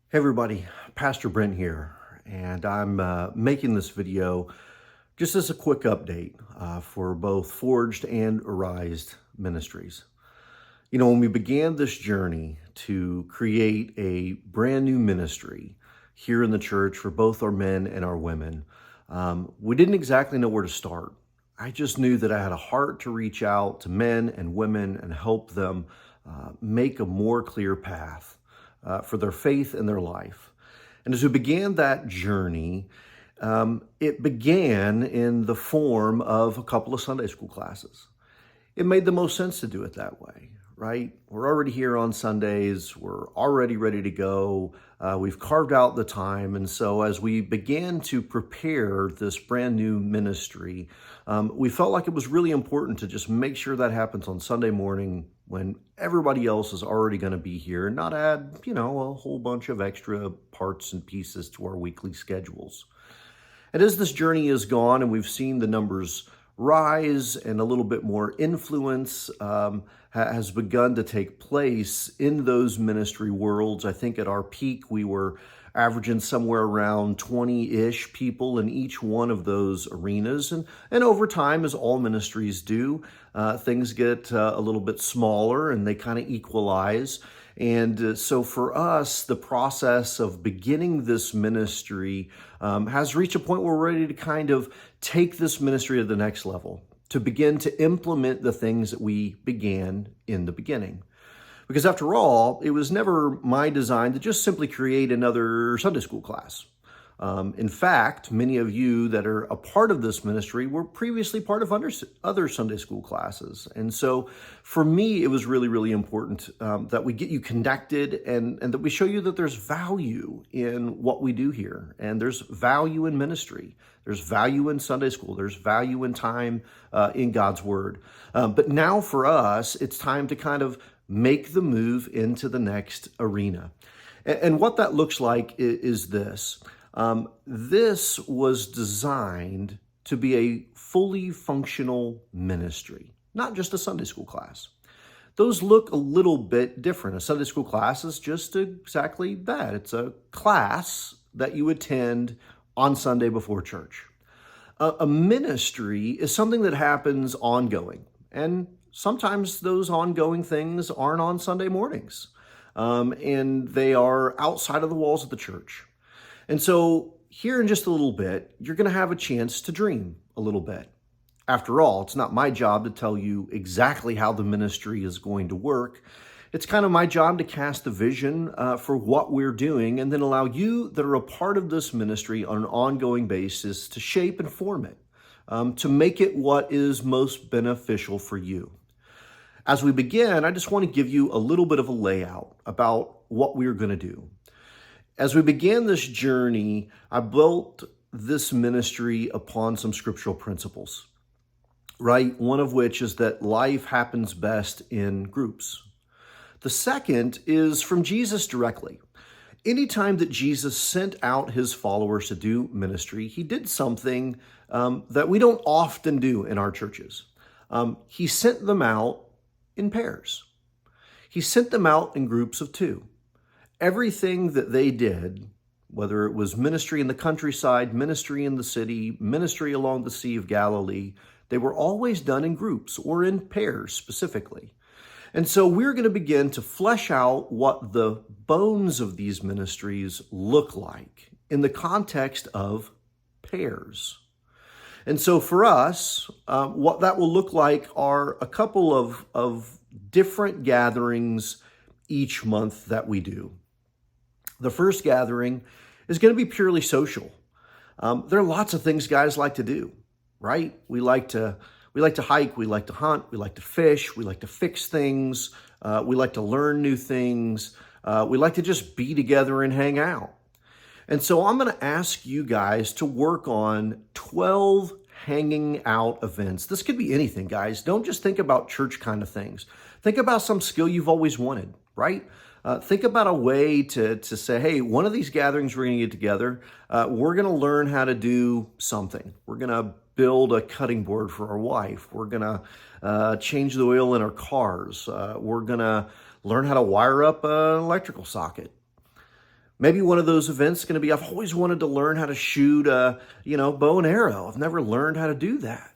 Hey everybody, Pastor Brent here, and I'm making this video just as a quick update for both Forged and Arised Ministries. You know, when we began this journey to create a brand new ministry here in the church for both our men and our women, we didn't exactly know where to start. I just knew that I had a heart to reach out to men and women and help them make a more clear path for their faith and their life. And as we began that journey, it began in the form of a couple of Sunday school classes. It made the most sense to do it that way, right? We're already here on Sundays. We're already ready to go. We've carved out the time. And so as we began to prepare this brand new ministry, we felt like it was really important to just make sure that happens on Sunday morning when everybody else is already going to be here and not add, a whole bunch of extra parts and pieces to our weekly schedules. And as this journey has gone and we've seen the numbers rise and a little bit more influence has begun to take place in those ministry worlds. I think at our peak, we were averaging somewhere around 20-ish people in each one of those arenas. And over time, as all ministries do, things get a little bit smaller and they kind of equalize. And so for us, the process of beginning this ministry has reached a point where we're ready to kind of take this ministry to the next level, to begin to implement the things that we began in the beginning. Because after all, it was never my design to just simply create another Sunday school class. In fact, many of you that are a part of this ministry were previously part of other Sunday school classes. And so for me, it was really, really important that we get you connected and that we show you that there's value in what we do here. And there's value in ministry. There's value in Sunday school. There's value in time in God's Word. But now for us, it's time to kind of make the move into the next arena. And what that looks like is this. This was designed to be a fully functional ministry, not just a Sunday school class. Those look a little bit different. A Sunday school class is just exactly that. It's a class that you attend on Sunday before church. A ministry is something that happens ongoing, and sometimes those ongoing things aren't on Sunday mornings, and they are outside of the walls of the church. And so here in just a little bit, you're going to have a chance to dream a little bit. After all, it's not my job to tell you exactly how the ministry is going to work. It's kind of my job to cast the vision for what we're doing and then allow you that are a part of this ministry on an ongoing basis to shape and form it, to make it what is most beneficial for you. As we begin, I just want to give you a little bit of a layout about what we're going to do. As we began this journey, I built this ministry upon some scriptural principles, right? One of which is that life happens best in groups. The second is from Jesus directly. Anytime that Jesus sent out his followers to do ministry, he did something that we don't often do in our churches. He sent them out in pairs. He sent them out in groups of two. Everything that they did, whether it was ministry in the countryside, ministry in the city, ministry along the Sea of Galilee, they were always done in groups or in pairs specifically. And so we're going to begin to flesh out what the bones of these ministries look like in the context of pairs. And so for us, what that will look like are a couple of different gatherings each month that we do. The first gathering is going to be purely social. There are lots of things guys like to do, right? We like to hike, we like to hunt, we like to fish, we like to fix things, we like to learn new things, we like to just be together and hang out. And so I'm going to ask you guys to work on 12 hanging out events. This could be anything, guys. Don't just think about church kind of things. Think about some skill you've always wanted, right? Think about a way to say, hey, one of these gatherings we're going to get together, we're going to learn how to do something. We're going to build a cutting board for our wife. We're going to change the oil in our cars. We're going to learn how to wire up an electrical socket. Maybe one of those events is going to be, I've always wanted to learn how to shoot a, bow and arrow. I've never learned how to do that.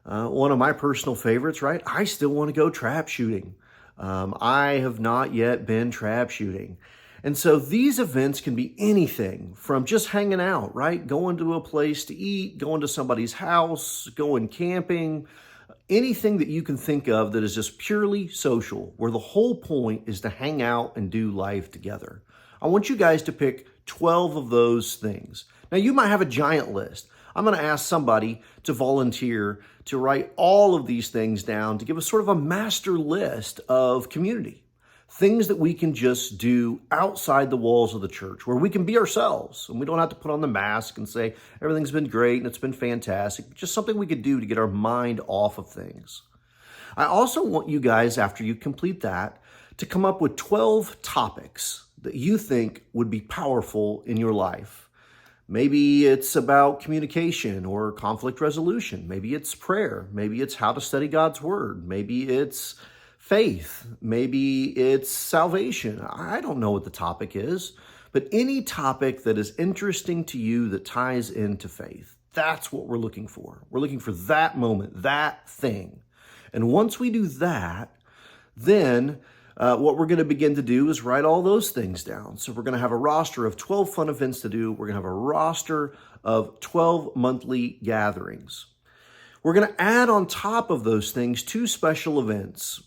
One of my personal favorites, right? I still want to go trap shooting. I have not yet been trap shooting. And so these events can be anything from just hanging out, right? Going to a place to eat, going to somebody's house, going camping, anything that you can think of that is just purely social, where the whole point is to hang out and do life together. I want you guys to pick 12 of those things. Now, you might have a giant list. I'm going to ask somebody to volunteer to write all of these things down to give us sort of a master list of community. Things that we can just do outside the walls of the church, where we can be ourselves and we don't have to put on the mask and say everything's been great and it's been fantastic. Just something we could do to get our mind off of things. I also want you guys, after you complete that, to come up with 12 topics that you think would be powerful in your life. Maybe it's about communication or conflict resolution. Maybe it's prayer. Maybe it's how to study God's word. Maybe it's faith. Maybe it's salvation. I don't know what the topic is, but any topic that is interesting to you that ties into faith, that's what we're looking for. We're looking for that moment, that thing. And once we do that, then what we're going to begin to do is write all those things down. So we're going to have a roster of 12 fun events to do. We're going to have a roster of 12 monthly gatherings. We're going to add on top of those things 2 special events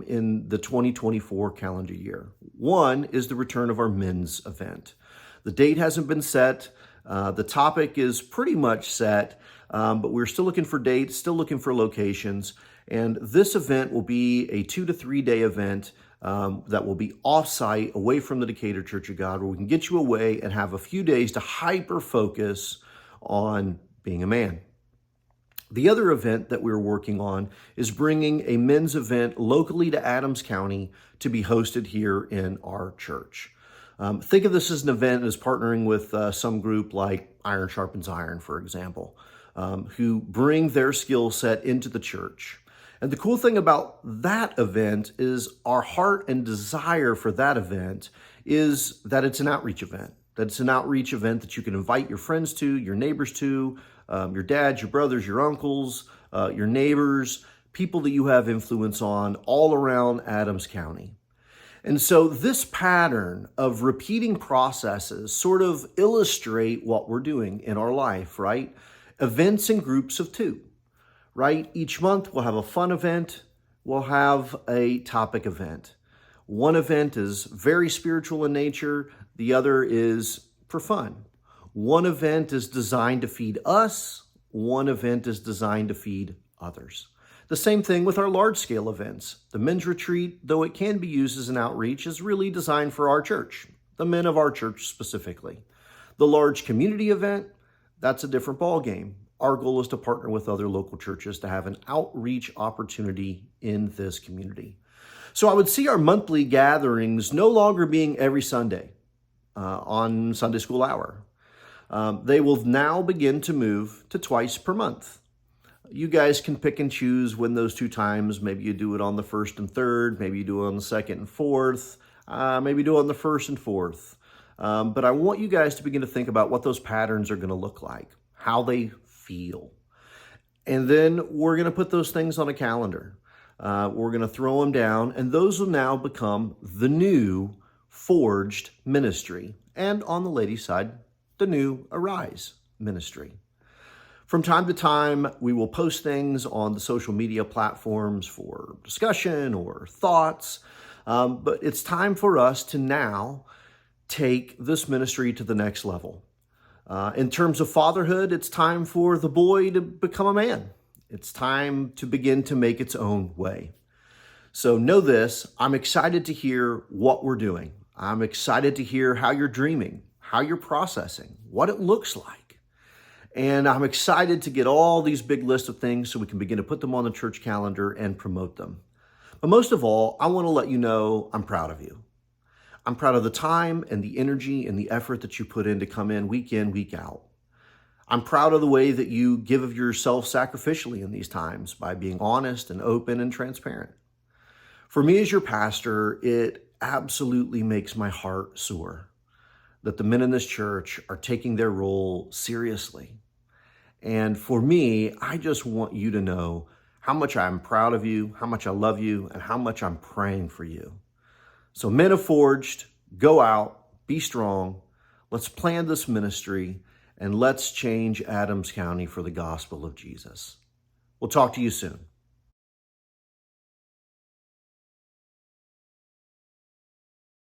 in the 2024 calendar year. One is the return of our men's event. The date hasn't been set. The topic is pretty much set, but we're still looking for dates, still looking for locations. And this event will be a 2 to 3 day event that will be off-site, away from the Decatur Church of God, where we can get you away and have a few days to hyper-focus on being a man. The other event that we're working on is bringing a men's event locally to Adams County to be hosted here in our church. Think of this as an event as partnering with some group like Iron Sharpens Iron, for example, who bring their skill set into the church. And the cool thing about that event is our heart and desire for that event is that it's an outreach event. That it's an outreach event that you can invite your friends to, your neighbors to, your dads, your brothers, your uncles, your neighbors, people that you have influence on all around Adams County. And so this pattern of repeating processes sort of illustrate what we're doing in our life, right? Events in groups of 2, right? Each month we'll have a fun event, we'll have a topic event. One event is very spiritual in nature, the other is for fun. One event is designed to feed us, one event is designed to feed others. The same thing with our large-scale events. The men's retreat, though it can be used as an outreach, is really designed for our church, the men of our church specifically. The large community event, that's a different ballgame. Our goal is to partner with other local churches to have an outreach opportunity in this community. So I would see our monthly gatherings no longer being every Sunday on Sunday School Hour. They will now begin to move to twice per month. You guys can pick and choose when those 2 times. Maybe you do it on the 1st and 3rd. Maybe you do it on the 2nd and 4th. Maybe do it on the 1st and 4th. But I want you guys to begin to think about what those patterns are going to look like, how they feel. And then we're going to put those things on a calendar. We're going to throw them down, and those will now become the new Forged ministry. And on the ladies' side, the new Arise ministry. From time to time, we will post things on the social media platforms for discussion or thoughts, but it's time for us to now take this ministry to the next level. In terms of fatherhood, it's time for the boy to become a man. It's time to begin to make its own way. So know this, I'm excited to hear what we're doing. I'm excited to hear how you're dreaming, how you're processing, what it looks like. And I'm excited to get all these big lists of things so we can begin to put them on the church calendar and promote them. But most of all, I want to let you know I'm proud of you. I'm proud of the time and the energy and the effort that you put in to come in, week out. I'm proud of the way that you give of yourself sacrificially in these times by being honest and open and transparent. For me as your pastor, it absolutely makes my heart soar. that the men in this church are taking their role seriously. And for me, I just want you to know how much I'm proud of you, how much I love you, and how much I'm praying for you. So Men of Forged, go out, be strong. Let's plan this ministry, and let's change Adams County for the gospel of Jesus. We'll talk to you soon.